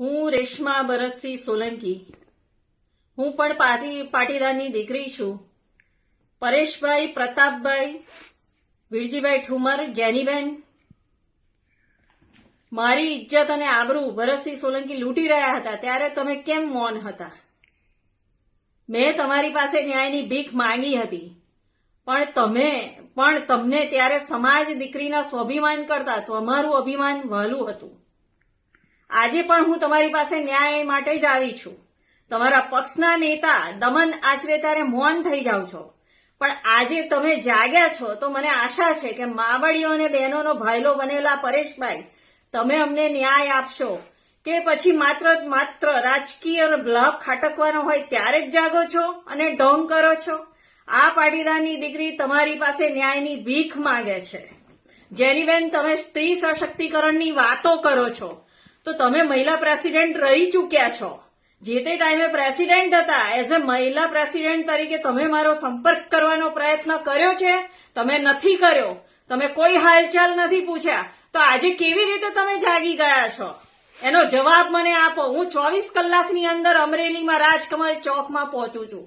હું રેશમા ભરતસિંહ સોલંકી. હું પણ પાટીદારની દીકરી છું. પરેશભાઈ, પ્રતાપભાઈ, વિરજીભાઈ ઠુમર, જ્ઞાનીબેન મારી ઇજ્જત અને આબરૂ ભરતસિંહ સોલંકી લૂંટી રહ્યા હતા ત્યારે તમે કેમ મૌન હતા? મેં તમારી પાસે ન્યાયની ભીખ માંગી હતી, પણ તમને ત્યારે સમાજ દીકરીના સ્વાભિમાન કરતા તમારું અભિમાન વહાલું હતું. આજે પણ હું તમારી પાસે ન્યાય માટે જ આવી છું. તમારા પક્ષના નેતા દમન આચરે ત્યારે મૌન થઈ જાવ છો, પણ આજે તમે જાગ્યા છો તો મને આશા છે કે માવડીઓ અને બહેનોનો ભાઈલો બનેલા પરેશભાઈ, તમે અમને ન્યાય આપશો કે પછી માત્ર રાજકીય લાભ ખાટકવાનો હોય ત્યારે જ જાગો છો અને ઢોંગ કરો છો? આ પાટીદારની દીકરી તમારી પાસે ન્યાયની ભીખ માંગે છે. જેનીબેન, તમે સ્ત્રી સશક્તિકરણની વાતો કરો છો તો તમે મહિલા પ્રેસિડેન્ટ રહી ચૂક્યા છો. જે તે ટાઈમે પ્રેસિડેન્ટ હતા, એઝ અ મહિલા પ્રેસિડેન્ટ તરીકે તમે મારો સંપર્ક કરવાનો પ્રયત્ન કર્યો છે? તમે નથી કર્યો. તમે કોઈ હાલચાલ નથી પૂછ્યા, તો આજે કેવી રીતે તમે જાગી ગયા છો? એનો જવાબ મને આપો. હું 24 કલાકની અંદર અમરેલીમાં રાજકમલ ચોકમાં પહોંચું છું.